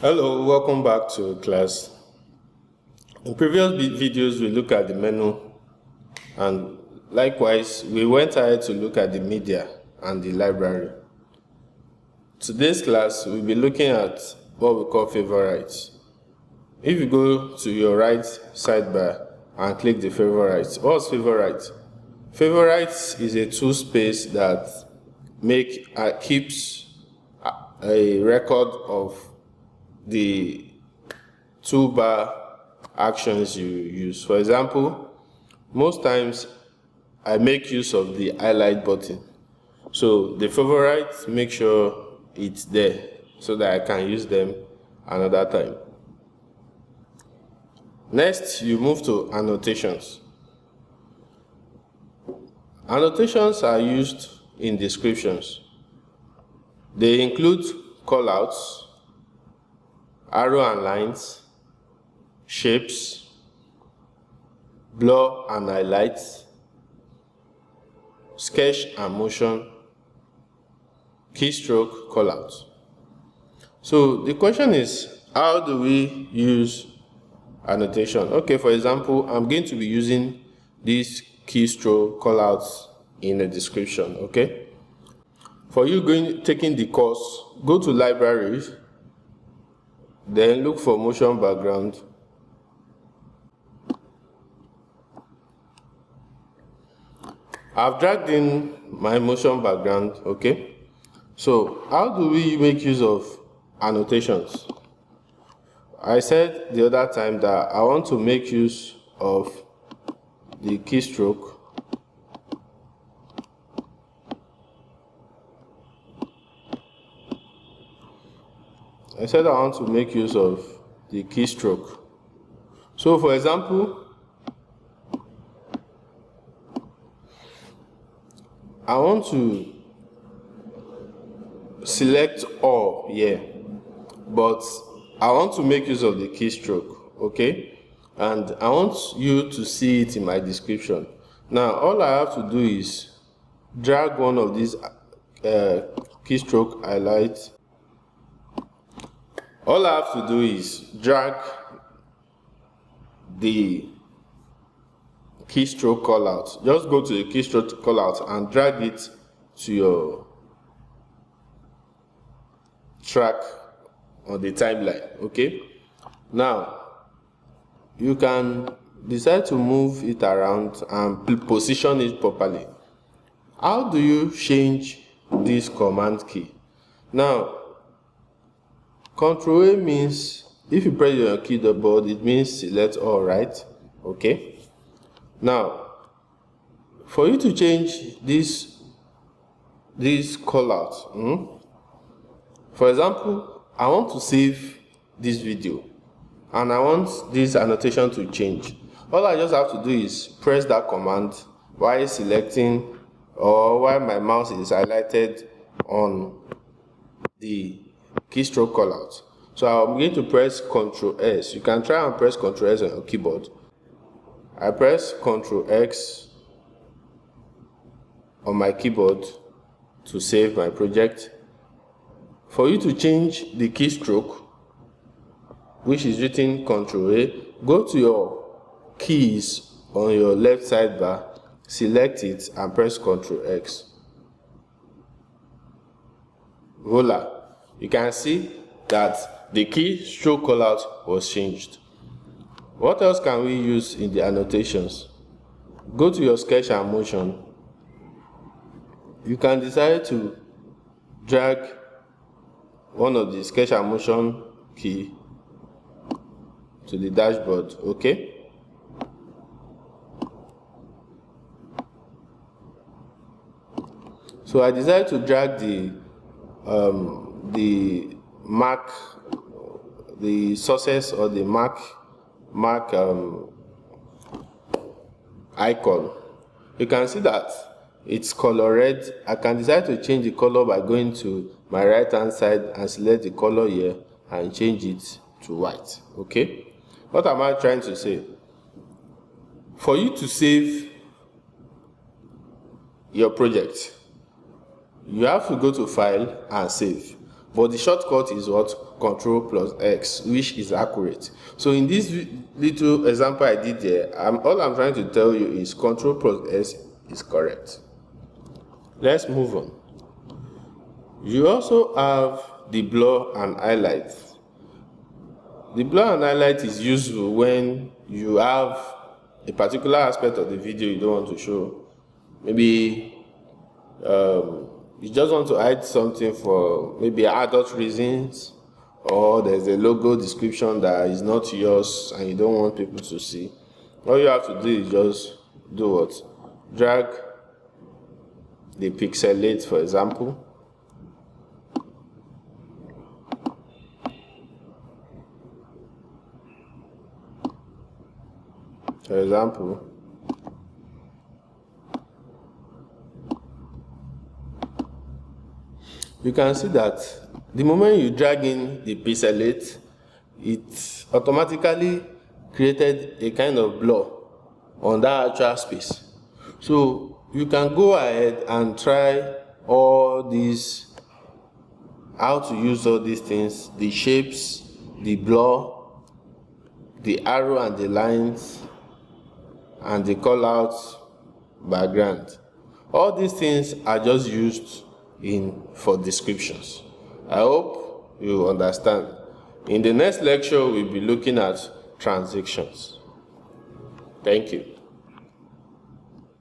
Hello, welcome back to class. In previous videos, we look at the menu, and likewise, we went ahead to look at the media and the library. Today's class, we'll be looking at what we call favorites. If you go to your right sidebar and click the favorites, what's favorites? Favorites is a tool space that keeps a record of the toolbar actions you use. For example, most times I make use of the highlight button. So the favorites, make sure it's there so that I can use them another time. Next, you move to annotations. Annotations are used in descriptions. They include callouts, arrow and lines, shapes, blur and highlights, sketch and motion, keystroke, callout. So the question is, how do we use annotation? Okay, for example, I'm going to be using these keystroke callouts in a description. Okay, for you taking the course, go to libraries, then look for motion background. I've dragged in my motion background. Okay, so how do we make use of annotations? I said the other time that I want to make use of the keystroke. I said I want to make use of the keystroke. So for example, I want to select all here, but I want to make use of the keystroke, okay? And I want you to see it in my description. Now, all I have to do is drag one of these keystroke highlights. All I have to do is drag the keystroke callout. Just go to the keystroke callout and drag it to your track on the timeline. Okay, now you can decide to move it around and position it properly. How do you change this command key? Now, Ctrl A means if you press your keyboard, it means select all, right? Okay. Now, for you to change this callout, for example, I want to save this video and I want this annotation to change. All I just have to do is press that command while selecting or while my mouse is highlighted on the keystroke callout. So I'm going to press Ctrl S. You can try and press Ctrl S on your keyboard. I press Ctrl X on my keyboard to save my project. For you to change the keystroke, which is written Ctrl A, go to your keys on your left sidebar, select it and press Ctrl X. Voila. You can see that the keystroke callout was changed. What else can we use in the annotations? Go to your sketch and motion. You can decide to drag one of the sketch and motion key to the dashboard. Okay. So I decided to drag the mark, the sources or the mark icon. You can see that it's color red. I can decide to change the color by going to my right hand side and select the color here and change it to white. Okay, what am I trying to say? For you to save your project, you have to go to File and Save. but the shortcut is what? Control plus X, which is accurate. So in this little example I did there, all I'm trying to tell you is Control plus S is correct. Let's move on. You also have the blur and highlight. The blur and highlight is useful when you have a particular aspect of the video you don't want to show. Maybe you just want to hide something for maybe adult reasons, or there's a logo description that is not yours and you don't want people to see. All you have to do is just do what? Drag the pixelate, for example. You can see that the moment you drag in the pixelate, it automatically created a kind of blur on that actual space. So you can go ahead and try all these, how to use all these things, the shapes, the blur, the arrow and the lines, and the call out background. All these things are just used for descriptions. I hope you understand. In the next lecture, we'll be looking at transitions. Thank you.